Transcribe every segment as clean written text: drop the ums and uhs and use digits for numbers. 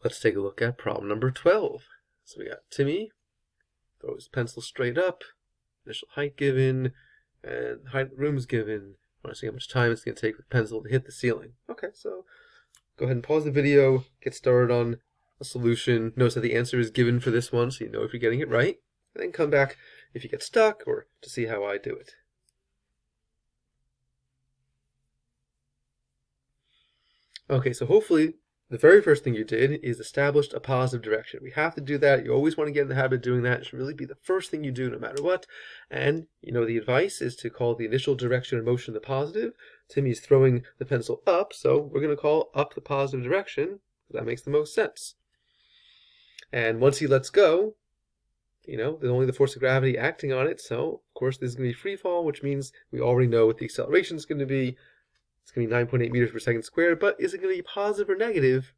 Let's take a look at problem number 12. So we got Timmy, throws pencil straight up, initial height given, and height of the room is given. I want to see how much time it's going to take for the pencil to hit the ceiling. Okay, so go ahead and pause the video, get started on a solution. Notice that the answer is given for this one, so you know if you're getting it right. And then come back if you get stuck or to see how I do it. Okay, so hopefully the very first thing you did is established a positive direction. We have to do that. You always want to get in the habit of doing that. It should really be the first thing you do no matter what. And, you know, the advice is to call the initial direction of motion the positive. Timmy's throwing the pencil up, so we're going to call up the positive direction. That makes the most sense. And once he lets go, you know, there's only the force of gravity acting on it, so of course this is going to be free fall, which means we already know what the acceleration is going to be. It's going to be 9.8 meters per second squared, but is it going to be positive or negative?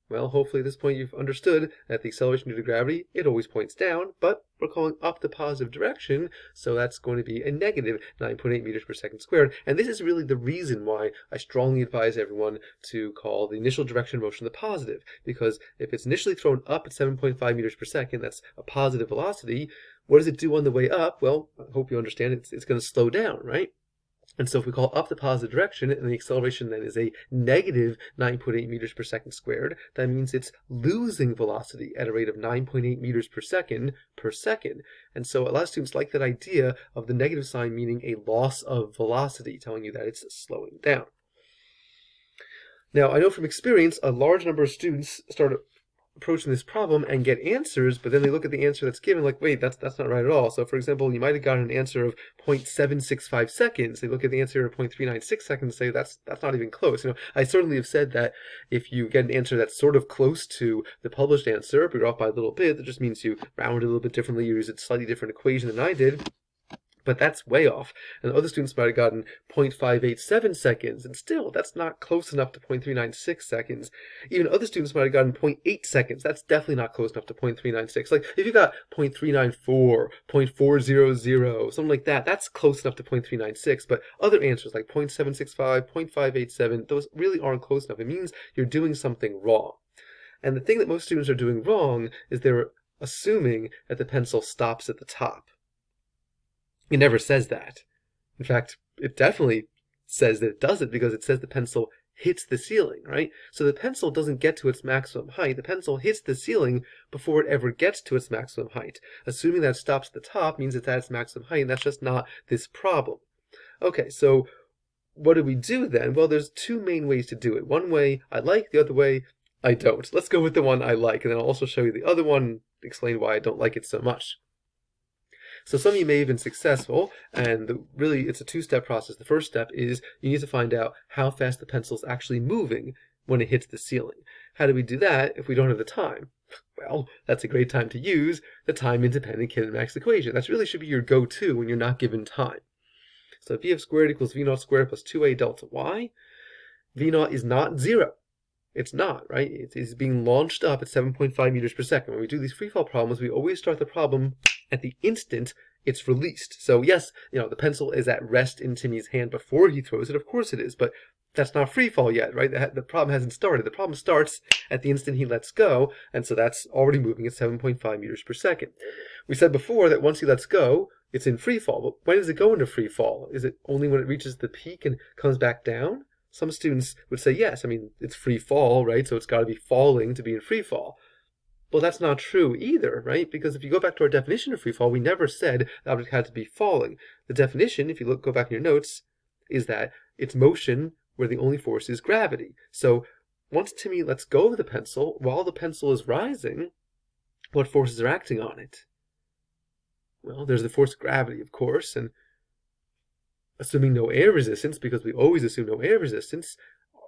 Well, hopefully at this point you've understood that the acceleration due to gravity, it always points down, but we're calling up the positive direction, so that's going to be a negative 9.8 meters per second squared. And this is really the reason why I strongly advise everyone to call the initial direction of motion the positive, because if it's initially thrown up at 7.5 meters per second, that's a positive velocity. What does it do on the way up? Well, I hope you understand it's going to slow down, right? And so if we call up the positive direction, and the acceleration then is a negative 9.8 meters per second squared, that means it's losing velocity at a rate of 9.8 meters per second. And so a lot of students like that idea of the negative sign meaning a loss of velocity, telling you that it's slowing down. Now, I know from experience, a large number of students start approaching this problem and get answers, but then they look at the answer that's given like, wait, that's not right at all. So for example, you might have gotten an answer of 0.765 seconds. They look at the answer of 0.396 seconds and say that's not even close. You know, I certainly have said that if you get an answer that's sort of close to the published answer, but you're off by a little bit, that just means you round it a little bit differently, you use a slightly different equation than I did. But that's way off. And other students might have gotten 0.587 seconds, and still, that's not close enough to 0.396 seconds. Even other students might have gotten 0.8 seconds. That's definitely not close enough to 0.396. Like, if you got 0.394, 0.400, something like that, that's close enough to 0.396. But other answers like 0.765, 0.587, those really aren't close enough. It means you're doing something wrong. And the thing that most students are doing wrong is they're assuming that the pencil stops at the top. It never says that. In fact, it definitely says that it doesn't, because it says the pencil hits the ceiling, right? So the pencil doesn't get to its maximum height. The pencil hits the ceiling before it ever gets to its maximum height. Assuming that it stops at the top means it's at its maximum height, and that's just not this problem. Okay, so what do we do then? Well, there's two main ways to do it. One way I like, the other way I don't. Let's go with the one I like, and then I'll also show you the other one and explain why I don't like it so much. So some of you may have been successful, and really it's a two-step process. The first step is you need to find out how fast the pencil is actually moving when it hits the ceiling. How do we do that if we don't have the time? Well, that's a great time to use the time-independent kinematics equation. That really should be your go-to when you're not given time. So v of squared equals v naught squared plus 2a delta y. V naught is not 0. It's not, right? It is being launched up at 7.5 meters per second. When we do these free fall problems, we always start the problem at the instant it's released. So yes, you know, the pencil is at rest in Timmy's hand before he throws it. Of course it is, but that's not free fall yet, right? The problem hasn't started. The problem starts at the instant he lets go, and so that's already moving at 7.5 meters per second. We said before that once he lets go, it's in free fall. But when does it go into free fall? Is it only when it reaches the peak and comes back down? Some students would say yes. I mean, it's free fall, right? So it's got to be falling to be in free fall. Well, that's not true either, right? Because if you go back to our definition of free fall, we never said the object had to be falling. The definition, if you go back in your notes, is that it's motion where the only force is gravity. So once Timmy lets go of the pencil, while the pencil is rising, what forces are acting on it? Well, there's the force of gravity, of course, and assuming no air resistance, because we always assume no air resistance,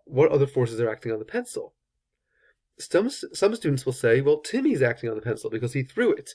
what other forces are acting on the pencil? Some students will say, well, Timmy's acting on the pencil because he threw it.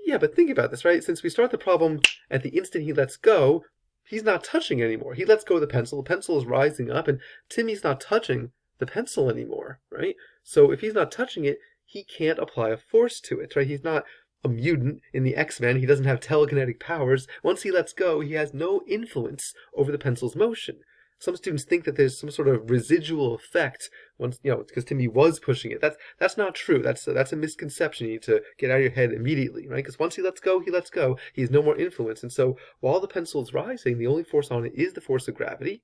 Yeah, but think about this, right? Since we start the problem at the instant he lets go, he's not touching anymore. He lets go of the pencil is rising up, and Timmy's not touching the pencil anymore, right? So if he's not touching it, he can't apply a force to it, right? He's not a mutant in the X-Men. He doesn't have telekinetic powers. Once he lets go, he has no influence over the pencil's motion. Some students think that there's some sort of residual effect once, because Timmy was pushing it. That's not true. That's a misconception you need to get out of your head immediately, right? Because once he lets go, he lets go. He has no more influence. And so while the pencil is rising, the only force on it is the force of gravity.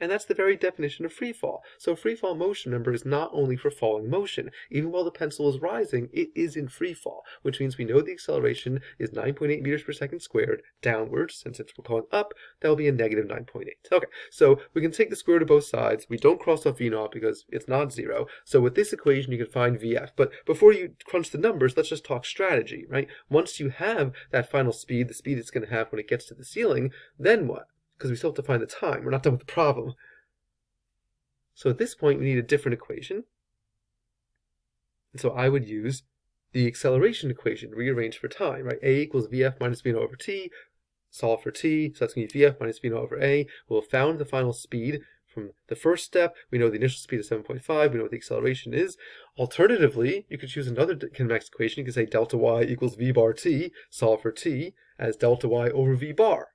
And that's the very definition of free fall. So free fall motion, remember, is not only for falling motion. Even while the pencil is rising, it is in free fall, which means we know the acceleration is 9.8 meters per second squared downwards. Since we're going up, that will be a negative 9.8. Okay, so we can take the square root of both sides. We don't cross off V0 because it's not zero. So with this equation, you can find VF. But before you crunch the numbers, let's just talk strategy, right? Once you have that final speed, the speed it's going to have when it gets to the ceiling, then what? Because we still have to find the time. We're not done with the problem. So at this point, we need a different equation. And so I would use the acceleration equation rearranged for time, right? A equals VF minus V0 over t. Solve for t, so that's going to be VF minus V0 over A. We'll have found the final speed from the first step. We know the initial speed is 7.5. We know what the acceleration is. Alternatively, you could choose another kinematics equation. You could say delta y equals V bar t. Solve for t as delta y over V bar.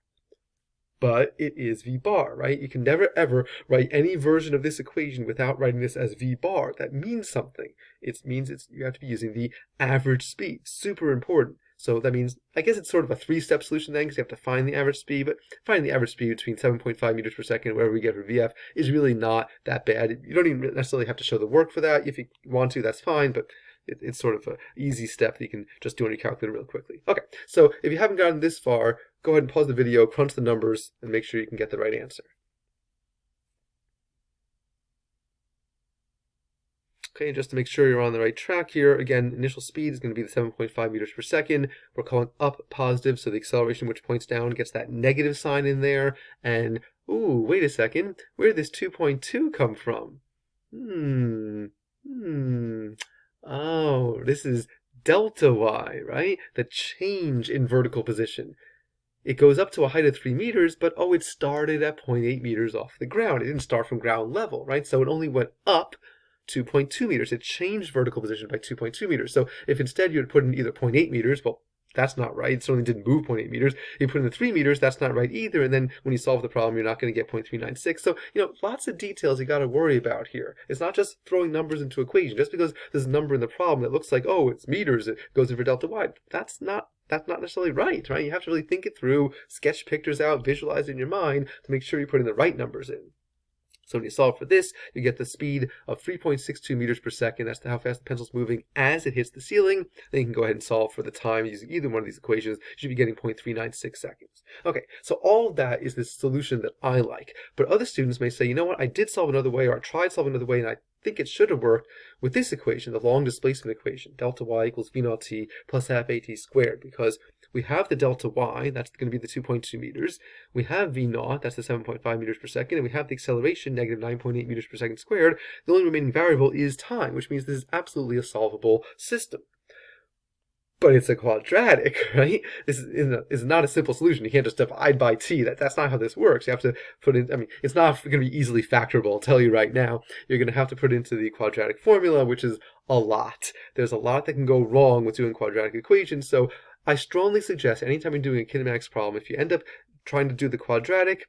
But it is V bar, right? You can never ever write any version of this equation without writing this as V bar. That means something. It means you have to be using the average speed. Super important. So that means, I guess it's sort of a three-step solution then, because you have to find the average speed, but finding the average speed between 7.5 meters per second, whatever we get for VF, is really not that bad. You don't even necessarily have to show the work for that. If you want to, that's fine, but it's sort of an easy step that you can just do on your calculator real quickly. Okay, so if you haven't gotten this far, go ahead and pause the video, crunch the numbers, and make sure you can get the right answer. Okay, just to make sure you're on the right track here, again, initial speed is going to be the 7.5 meters per second. We're calling up positive, so the acceleration which points down gets that negative sign in there. And, ooh, wait a second, where did this 2.2 come from? Oh, this is delta y, right? The change in vertical position. It goes up to a height of 3 meters, but it started at 0.8 meters off the ground. It didn't start from ground level, right? So it only went up 2.2 meters. It changed vertical position by 2.2 meters. So if instead you had put in either 0.8 meters, well, that's not right. It certainly didn't move 0.8 meters. You put in the 3 meters, that's not right either. And then when you solve the problem, you're not going to get 0.396. So, lots of details you got to worry about here. It's not just throwing numbers into equation. Just because there's a number in the problem that looks like, oh, it's meters, it goes in for delta y. That's not necessarily right? You have to really think it through, sketch pictures out, visualize in your mind to make sure you're putting the right numbers in. So when you solve for this, you get the speed of 3.62 meters per second. That's how fast the pencil's moving as it hits the ceiling. Then you can go ahead and solve for the time using either one of these equations. You should be getting 0.396 seconds. Okay, so all of that is the solution that I like. But other students may say, you know what, I did solve another way, or I tried solving another way, and I think it should have worked with this equation, the long displacement equation, delta y equals v naught t plus half at squared, because we have the delta y, that's going to be the 2.2 meters. We have v naught, that's the 7.5 meters per second, and we have the acceleration, negative 9.8 meters per second squared. The only remaining variable is time, which means this is absolutely a solvable system. But it's a quadratic, right? This is not a simple solution. You can't just divide by t. That's not how this works. You have to put in, it's not going to be easily factorable, I'll tell you right now. You're going to have to put into the quadratic formula, which is a lot. There's a lot that can go wrong with doing quadratic equations, so I strongly suggest anytime you're doing a kinematics problem, if you end up trying to do the quadratic,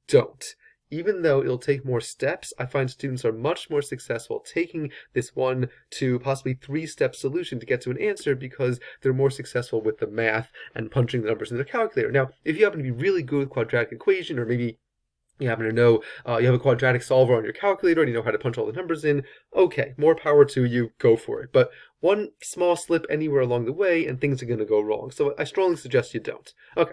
don't. Even though it'll take more steps, I find students are much more successful taking this 1 to possibly 3-step solution to get to an answer because they're more successful with the math and punching the numbers in their calculator. Now, if you happen to be really good with quadratic equation, or maybe you happen to know you have a quadratic solver on your calculator and you know how to punch all the numbers in, okay, more power to you, go for it. But one small slip anywhere along the way and things are going to go wrong. So I strongly suggest you don't. Okay,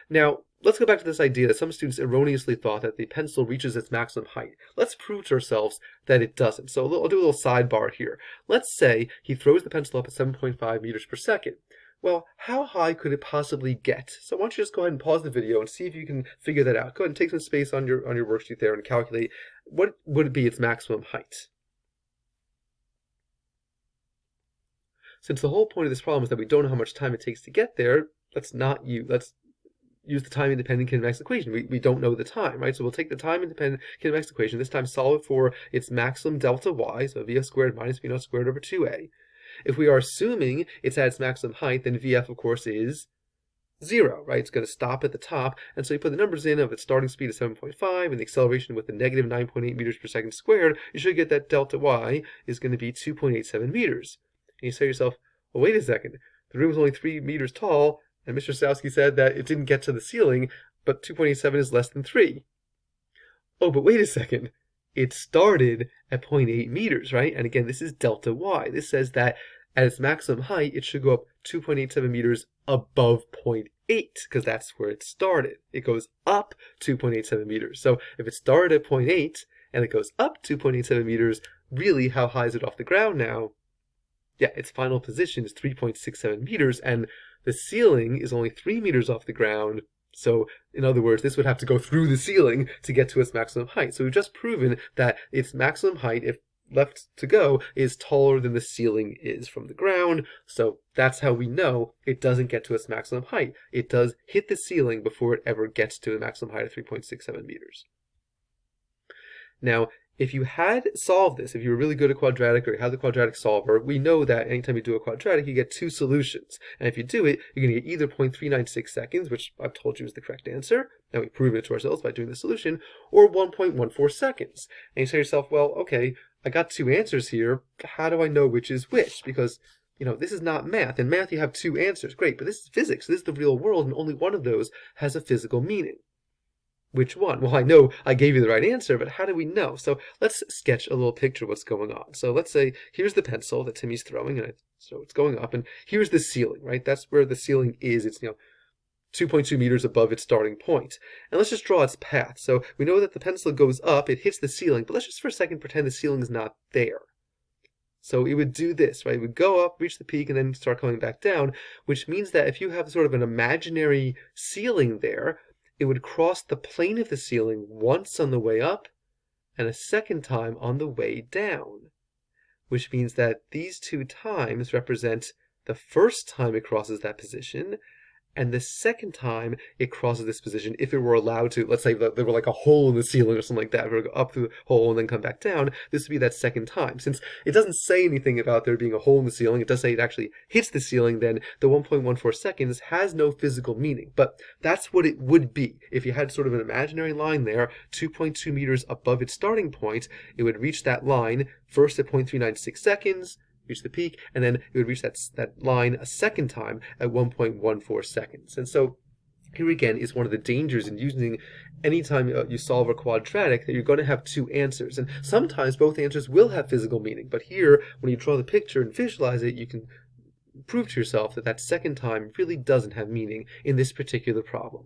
now let's go back to this idea that some students erroneously thought that the pencil reaches its maximum height. Let's prove to ourselves that it doesn't. So I'll do a little sidebar here. Let's say he throws the pencil up at 7.5 meters per second. Well, how high could it possibly get? So why don't you just go ahead and pause the video and see if you can figure that out. Go ahead and take some space on your worksheet there and calculate what would it be its maximum height. Since the whole point of this problem is that we don't know how much time it takes to get there, let's use the time-independent kinematics equation. We don't know the time, right? So we'll take the time-independent kinematics equation, this time solve it for its maximum delta y, so vf squared minus v naught squared over 2a. If we are assuming it's at its maximum height, then vf, of course, is 0, right? It's going to stop at the top, and so you put the numbers in of its starting speed of 7.5 and the acceleration with the negative 9.8 meters per second squared, you should get that delta y is going to be 2.87 meters. And you say to yourself, well, wait a second, the room is only 3 meters tall, and Mr. Sowski said that it didn't get to the ceiling, but 2.87 is less than 3. Oh, but wait a second. It started at 0.8 meters, right? And again, this is delta y. This says that at its maximum height, it should go up 2.87 meters above 0.8, because that's where it started. It goes up 2.87 meters. So if it started at 0.8 and it goes up 2.87 meters, really, how high is it off the ground now? Yeah, its final position is 3.67 meters, and the ceiling is only 3 meters off the ground. So, in other words, this would have to go through the ceiling to get to its maximum height. So we've just proven that its maximum height, if left to go, is taller than the ceiling is from the ground. So that's how we know it doesn't get to its maximum height. It does hit the ceiling before it ever gets to the maximum height of 3.67 meters. Now, if you had solved this, if you were really good at quadratic or you had the quadratic solver, we know that anytime you do a quadratic, you get 2 solutions. And if you do it, you're going to get either 0.396 seconds, which I've told you is the correct answer, and we prove it to ourselves by doing the solution, or 1.14 seconds. And you say to yourself, well, okay, I got 2 answers here. How do I know which is which? Because, you know, this is not math. In math, you have 2 answers. Great, but this is physics. This is the real world, and only one of those has a physical meaning. Which one? Well, I know I gave you the right answer, but how do we know? So let's sketch a little picture of what's going on. So let's say here's the pencil that Timmy's throwing, and so it's going up, and here's the ceiling, right? That's where the ceiling is. It's, 2.2 meters above its starting point. And let's just draw its path. So we know that the pencil goes up, it hits the ceiling, but let's just for a second pretend the ceiling is not there. So it would do this, right? It would go up, reach the peak, and then start coming back down, which means that if you have sort of an imaginary ceiling there, it would cross the plane of the ceiling once on the way up and a second time on the way down, which means that these 2 times represent the first time it crosses that position and the second time it crosses this position, if it were allowed to. Let's say that there were like a hole in the ceiling or something like that, if it were to go up through the hole and then come back down, this would be that second time. Since it doesn't say anything about there being a hole in the ceiling, it does say it actually hits the ceiling, then the 1.14 seconds has no physical meaning. But that's what it would be. If you had sort of an imaginary line there, 2.2 meters above its starting point, it would reach that line first at 0.396 seconds, reach the peak, and then it would reach that line a second time at 1.14 seconds. And so here again is one of the dangers in using anytime you solve a quadratic, that you're going to have 2 answers. And sometimes both answers will have physical meaning, but here, when you draw the picture and visualize it, you can prove to yourself that that second time really doesn't have meaning in this particular problem.